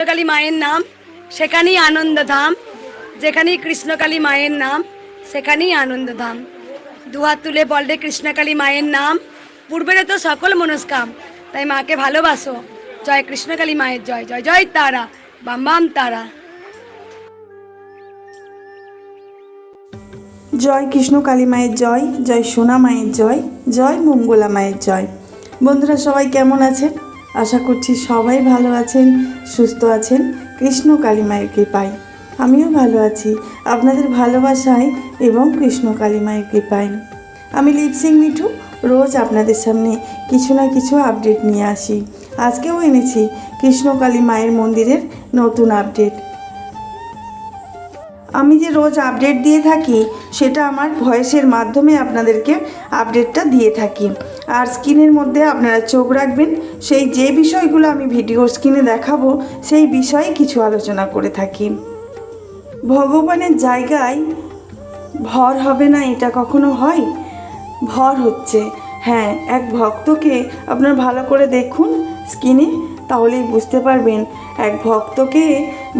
কৃষ্ণকালী মায়ের নাম সেখানেই আনন্দধাম, যেখানেই কৃষ্ণকালী মায়ের নাম সেখানেই আনন্দধাম। দুহাত তুলে বললে কৃষ্ণকালী মায়ের নাম, পূর্বের তো সকল মনস্কাম। তাই মাকে ভালোবাসো। জয় কৃষ্ণকালী মায়ের জয়, জয় জয় তারা, বাম বাম তারা। জয় কৃষ্ণ কালী মায়ের জয়, জয় সোনা মায়ের জয়, জয় মঙ্গলা মায়ের জয়। বন্ধুরা সবাই কেমন আছেন? আশা করছি সবাই ভালো আছেন, সুস্থ আছেন কৃষ্ণ কালী মায়ের কৃপায়। আমিও ভালো আছি আপনাদের ভালোবাসায় এবং কৃষ্ণ কালী মায়ের কৃপায়। আমি লিপসিং মিঠু, রোজ আপনাদের সামনে কিছু না কিছু আপডেট নিয়ে আসি। আজকেও এনেছি কৃষ্ণ কালী মায়ের মন্দিরের নতুন আপডেট। আমি যে রোজ আপডেট দিয়ে থাকি সেটা আমার ভয়েসের মাধ্যমে আপনাদেরকে আপডেটটা দিয়ে থাকি। আর স্ক্রিনের মধ্যে আপনারা চোখ রাখবেন, সেই যে বিষয়গুলো আমি ভিডিও স্ক্রিনে দেখাবো সেই বিষয়ে কিছু আলোচনা করে থাকি। ভগবানের জায়গায় ভর হবে না, এটা কখনো হয়? ভর হচ্ছে, হ্যাঁ, এক ভক্তকে আপনার ভালো করে দেখুন স্ক্রিনে, তাহলেই বুঝতে পারবেন এক ভক্তকে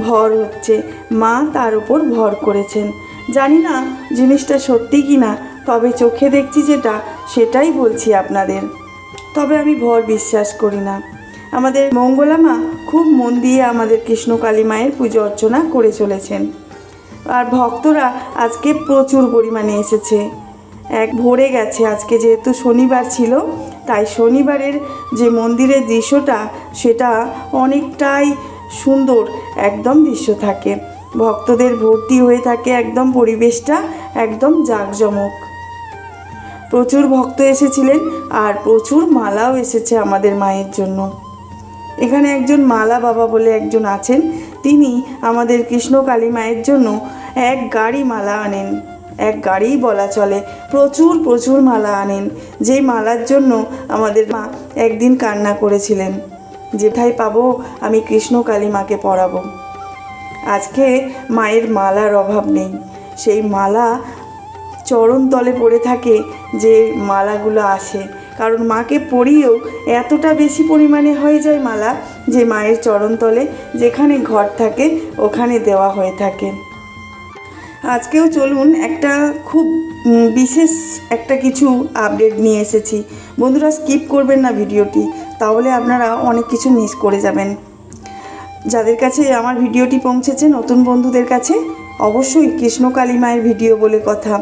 ভর হচ্ছে, মা তার উপর ভর করেছেন। জানি না জিনিসটা সত্যি কি না, তবে চোখে দেখছি যেটা সেটাই বলছি আপনাদের। তবে আমি ভর বিশ্বাস করি না। আমাদের মঙ্গলা মা খুব মন দিয়ে আমাদের কৃষ্ণকালী মায়ের পুজো অর্চনা করে চলেছেন। আর ভক্তরা আজকে প্রচুর পরিমাণে এসেছে, এক ভরে গেছে। আজকে যেহেতু শনিবার ছিল, তাই শনিবারের যে মন্দিরের দৃশ্যটা সেটা অনেকটাই সুন্দর একদম দৃশ্য থাকে, ভক্তদের ভর্তি হয়ে থাকে, একদম পরিবেশটা একদম জাঁকজমক। প্রচুর ভক্ত এসেছিলেন আর প্রচুর মালাও এসেছে আমাদের মায়ের জন্য। এখানে একজন মালা বাবা বলে একজন আছেন, তিনি আমাদের কৃষ্ণকালী মায়ের জন্য এক গাড়ি মালা আনেন, এক গাড়িই বলা চলে, প্রচুর প্রচুর মালা আনেন। যেই মালার জন্য আমাদের মা একদিন কান্না করেছিলেন, যেথায় পাবো আমি কৃষ্ণকালী মাকে পরাবো। আজকে মায়ের মালার অভাব নেই, সেই মালা চরণতলে পড়ে থাকে, যে মালাগুলো আসে, কারণ মাকে পরিয়েও এতটা বেশি পরিমাণে হয়ে যায় মালা, যে মায়ের চরণতলে যেখানে ঘর থাকে ওখানে দেওয়া হয়ে থাকে। আজকেও চলুন একটা খুব বিশেষ একটা কিছু আপডেট নিয়ে এসেছি। বন্ধুরা স্কিপ করবেন না ভিডিওটি, তাহলে আপনারা অনেক কিছু মিস করে যাবেন। যাদের কাছে আমার ভিডিওটি পৌঁছেছে, নতুন বন্ধুদের কাছে, অবশ্যই কৃষ্ণকালী মায়ের ভিডিও বলে কথা,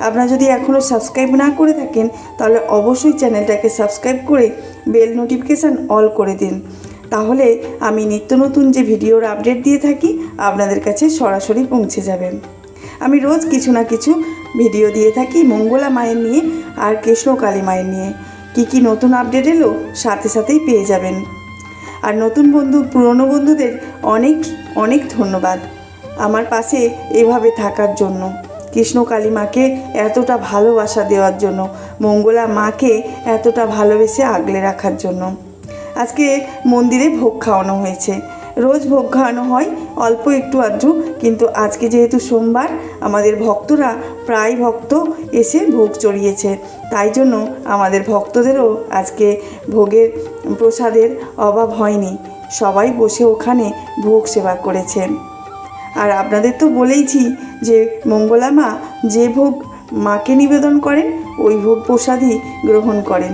আপনারা যদি এখনও সাবস্ক্রাইব না করে থাকেন তাহলে অবশ্যই চ্যানেলটাকে সাবস্ক্রাইব করে বেল নোটিফিকেশান অল করে দিন। তাহলে আমি নিত্য নতুন যে ভিডিওর আপডেট দিয়ে থাকি আপনাদের কাছে সরাসরি পৌঁছে যাবে। আমি রোজ কিছু না কিছু ভিডিও দিয়ে থাকি মঙ্গলা মায়ের নিয়ে আর কৃষ্ণকালী মায়ের নিয়ে। কি নতুন আপডেট এলো সাথে সাথেই পেয়ে যাবেন। আর নতুন বন্ধু, পুরনো বন্ধুদের অনেক অনেক ধন্যবাদ আমার পাশে এভাবে থাকার জন্য, কৃষ্ণকালী মাকে এতটা ভালোবাসা দেওয়ার জন্য, মঙ্গলা মাকে এতটা ভালোবেসে আগলে রাখার জন্য। আজকে মন্দিরে ভোগ খাওয়ানো হয়েছে, রোজ ভোগ খাওয়ানো হয় অল্প একটু আধটু, কিন্তু আজকে যেহেতু সোমবার আমাদের ভক্তরা প্রায় ভক্ত এসে ভোগ চড়িয়েছে, তাই জন্য আমাদের ভক্তদেরও আজকে ভোগের প্রসাদের অভাব হয়নি, সবাই বসে ওখানে ভোগ সেবা করেছে। আর আপনাদের তো বলেইছি যে মঙ্গলা মা যে ভোগ মাকে নিবেদন করেন ওই ভোগ প্রসাদই গ্রহণ করেন।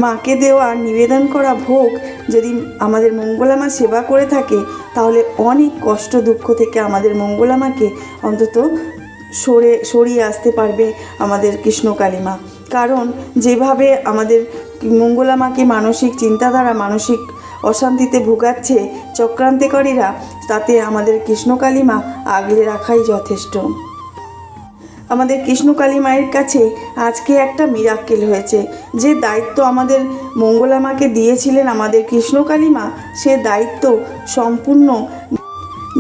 মাকে দেওয়া নিবেদন করা ভোগ যদি আমাদের মঙ্গলা মা সেবা করে থাকে, তাহলে অনেক কষ্ট দুঃখ থেকে আমাদের মঙ্গলা মাকে অন্তত সরিয়ে আসতে পারবে আমাদের কৃষ্ণকালী মা। কারণ যেভাবে আমাদের মঙ্গলা মাকে মানসিক চিন্তাধারা, মানসিক অশান্তিতে ভোগাচ্ছে চক্রান্তিকারীরা, তাতে আমাদের কৃষ্ণকালী মা আগলে রাখাই যথেষ্ট। আমাদের কৃষ্ণকালী মায়ের কাছে আজকে একটা মিরাক্কেল হয়েছে। যে দায়িত্ব আমাদের মঙ্গলা মাকে দিয়েছিলেন আমাদের কৃষ্ণকালী মা, সে দায়িত্ব সম্পূর্ণ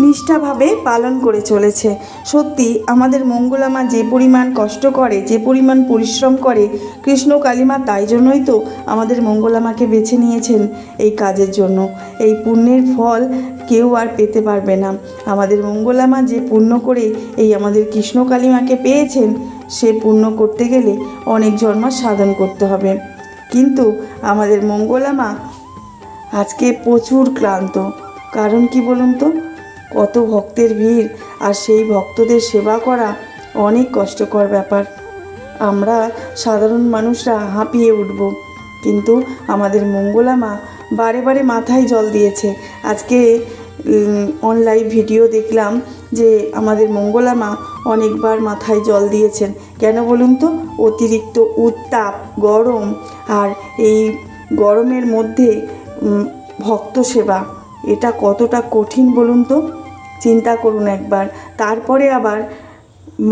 নিষ্ঠাভাবে পালন করে চলেছে। সত্যি আমাদের মঙ্গলা মা যে পরিমাণ কষ্ট করে, যে পরিমাণ পরিশ্রম করে, কৃষ্ণকালী মা তাই জন্যই তো আমাদের মঙ্গলা মাকে বেছে নিয়েছেন এই কাজের জন্য। এই পুণ্যের ফল কেউ আর পেতে পারবে না। আমাদের মঙ্গলা মা যে পুণ্য করে এই আমাদের কৃষ্ণকালী মাকে পেয়েছেন, সে পুণ্য করতে গেলে অনেক জন্ম সাধন করতে হবে। কিন্তু আমাদের মঙ্গলা মা আজকে প্রচুর ক্লান্ত, কারণ কি বলুন তো, কত ভক্তের ভিড়, আর সেই ভক্তদের সেবা করা অনেক কষ্টকর ব্যাপার। আমরা সাধারণ মানুষরা হাঁপিয়ে উঠব, কিন্তু আমাদের মঙ্গলা মা বারে বারে মাথায় জল দিয়েছে। আজকে অনলাইন ভিডিও দেখলাম যে আমাদের মঙ্গলা মা অনেকবার মাথায় জল দিয়েছেন। কেন বলুন তো, অতিরিক্ত উত্তাপ, গরম, আর এই গরমের মধ্যে ভক্ত সেবা, এটা কতটা কঠিন বলুন তো, চিন্তা করুন একবার। তারপরে আবার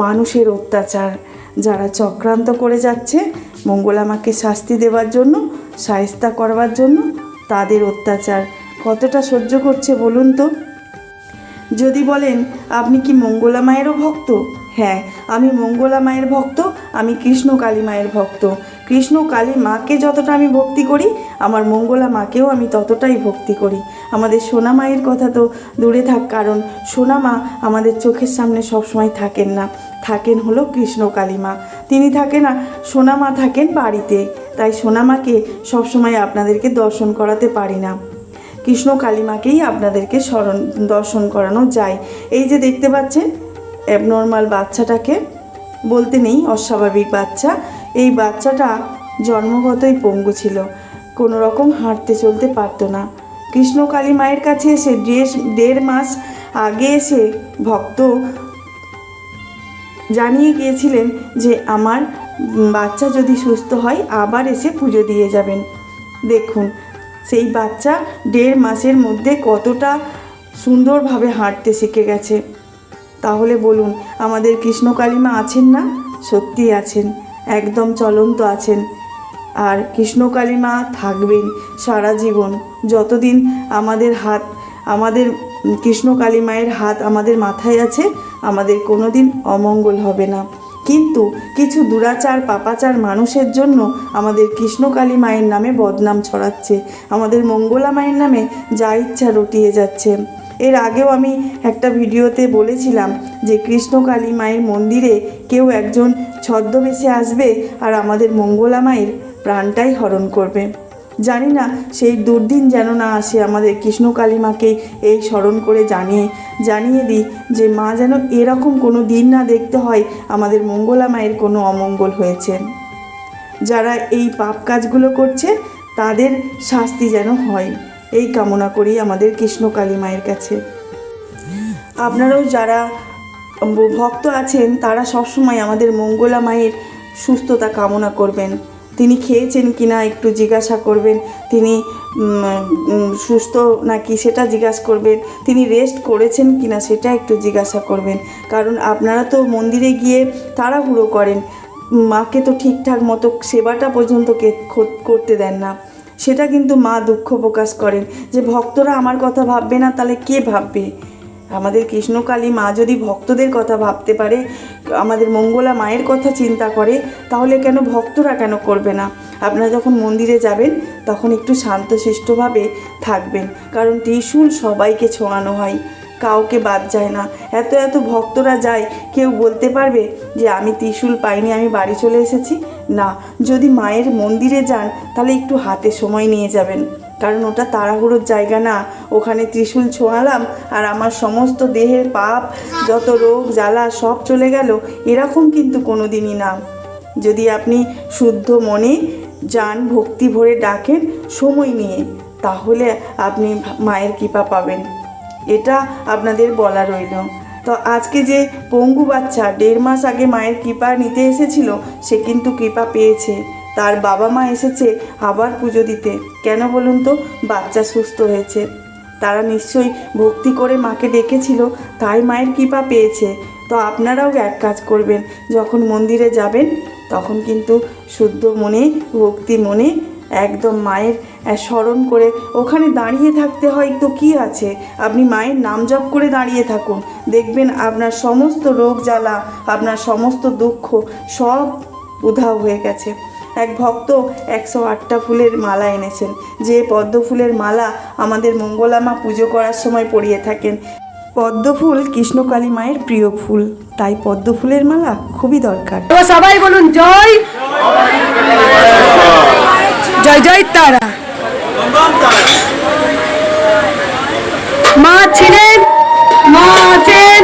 মানুষের অত্যাচার, যারা চক্রান্ত করে যাচ্ছে মঙ্গলা মাকে শাস্তি দেওয়ার জন্য, শায়েস্তা করবার জন্য, তাদের অত্যাচার কতটা সহ্য করছে বলুন তো। যদি বলেন আপনি কি মঙ্গলা মায়েরও ভক্ত? হ্যাঁ, আমি মঙ্গলা মায়ের ভক্ত, আমি কৃষ্ণ কালী মায়ের ভক্ত। কৃষ্ণ কালী মাকে যতটা আমি ভক্তি করি, আমার মঙ্গলা মাকেও আমি ততটাই ভক্তি করি। আমাদের সোনা মায়ের কথা তো দূরে থাক, কারণ সোনা মা আমাদের চোখের সামনে সবসময় থাকেন না, থাকেন হলো কৃষ্ণ কালী মা। তিনি থাকে না, সোনা মা থাকেন বাড়িতে, তাই সোনা মাকে সবসময় আপনাদেরকে দর্শন করাতে পারি না। কৃষ্ণ কালীমাকেই আপনাদেরকে দর্শন করানো যায়। এই যে দেখতে পাচ্ছেন অ্যাবনর্মাল বাচ্চাটাকে, বলতে নেই অস্বাভাবিক বাচ্চা, এই বাচ্চাটা জন্মগতই পঙ্গু ছিল, কোনো রকম হাঁটতে চলতে পারতো না। কৃষ্ণ কালী মায়ের কাছে এসে 1.5 মাস আগে এসে ভক্ত জানিয়ে গিয়েছিলেন যে আমার বাচ্চা যদি সুস্থ হয় আবার এসে পুজো দিয়ে যাবেন। দেখুন সেই বাচ্চা 1.5 মাসের মধ্যে কতটা সুন্দরভাবে হাঁটতে শিখে গেছে। তাহলে বলুন, আমাদের কৃষ্ণ কালী মা আছেন না? সত্যি আছেন, একদম চলন্ত আছেন। আর কৃষ্ণ কালী মা থাকবেন সারা জীবন, যতদিন আমাদের কৃষ্ণ কালী মায়ের হাত আমাদের মাথায় আছে, আমাদের কোনো দিন অমঙ্গল হবে না। কিন্তু কিছু দুরাচার পাপাচার মানুষের জন্য আমাদের কৃষ্ণ কালী মায়ের নামে বদনাম ছড়াচ্ছে, আমাদের মঙ্গলা মায়ের নামে যা ইচ্ছা রটিয়ে যাচ্ছে। এর আগেও আমি একটা ভিডিওতে বলেছিলাম যে কৃষ্ণ কালী মায়ের মন্দিরে কেউ একজন ছদ্মবেশে আসবে আর আমাদের মঙ্গলা মায়ের প্রাণটাই হরণ করবে। জানি না সেই দুর্দিন যেন না আসে। আমাদের কৃষ্ণ কালী মাকে এই স্মরণ করে জানিয়ে দিই যে মা যেন এরকম কোনো দিন না দেখতে হয় আমাদের মঙ্গলা মায়ের কোনো অমঙ্গল হয়েছে। যারা এই পাপ কাজগুলো করছে তাদের শাস্তি যেন হয়, এই কামনা করি আমাদের কৃষ্ণ কালী মায়ের কাছে। আপনারাও যারা ভক্ত আছেন তারা সবসময় আমাদের মঙ্গলা মায়ের সুস্থতা কামনা করবেন। তিনি খেয়েছেন কিনা একটু জিজ্ঞাসা করবেন, তিনি সুস্থ নাকি সেটা জিজ্ঞাসা করবেন, তিনি রেস্ট করেছেন কিনা সেটা একটু জিজ্ঞাসা করবেন। কারণ আপনারা তো মন্দিরে গিয়ে তাড়াহুড়ো করেন, মাকে তো ঠিকঠাক মতো সেবাটা পর্যন্ত করতে দেন না। সেটা কিন্তু মা দুঃখ প্রকাশ করেন যে ভক্তরা আমার কথা ভাববে না, তাহলে কে ভাববে? আমাদের কৃষ্ণ কালী মা যদি ভক্তদের কথা ভাবতে পারে, আমাদের মঙ্গলা মায়ের কথা চিন্তা করে, তাহলে কেন ভক্তরা কেন করবে না? আপনারা যখন মন্দিরে যাবেন তখন একটু শান্তশিষ্টভাবে থাকবেন, কারণ ত্রিশূল সবাইকে ছোঁয়ানো হয়, কাউকে বাদ যায় না। এত ভক্তরা যায়, কেউ বলতে পারবে যে আমি ত্রিশূল পাইনি, আমি বাড়ি চলে এসেছি? না, যদি মায়ের মন্দিরে যান তাহলে একটু হাতে সময় নিয়ে যাবেন, কারণ ওটা তাড়াহুড়োর জায়গা না। ওখানে ত্রিশূল ছোঁয়ালাম আর আমার সমস্ত দেহের পাপ, যত রোগ জ্বালা সব চলে গেল, এরকম কিন্তু কোনো দিনই না। যদি আপনি শুদ্ধ মনে যান, ভক্তি ভরে ডাকেন সময় নিয়ে, তাহলে আপনি মায়ের কৃপা পাবেন, এটা আপনাদের বলা রইল। তো আজকে যে পঙ্গু বাচ্চা 1.5 মাস আগে মায়ের কৃপা নিতে এসেছিল, সে কিন্তু কৃপা পেয়েছে। তার বাবা মা এসেছে আবার পুজো দিতে। কেন বলুন তো? বাচ্চা সুস্থ হয়েছে। তারা নিশ্চয়ই ভক্তি করে মাকে ডেকেছিল, তাই মায়ের কৃপা পেয়েছে। তো আপনারাও এক কাজ করবেন, যখন মন্দিরে যাবেন তখন কিন্তু শুদ্ধ মনে, ভক্তি মনে একদম মায়ের স্মরণ করে ওখানে দাঁড়িয়ে থাকতে হয়। তো কি আছে, আপনি মায়ের নাম জপ করে দাঁড়িয়ে থাকুন, দেখবেন আপনার সমস্ত রোগ জ্বালা, আপনার সমস্ত দুঃখ সব উধাও হয়ে গেছে। এক ভক্ত 108টা ফুলের মালা এনেছেন, যে পদ্ম ফুলের মালা আমাদের মঙ্গলা মা পুজো করার সময় পরিয়ে থাকেন। পদ্ম ফুল কৃষ্ণ কালী মায়ের প্রিয় ফুল, তাই পদ্ম ফুলের মালা খুবই দরকার। তো সবাই বলুন জয় জয় জয় তারা। মা ছিলেন, মা আছেন,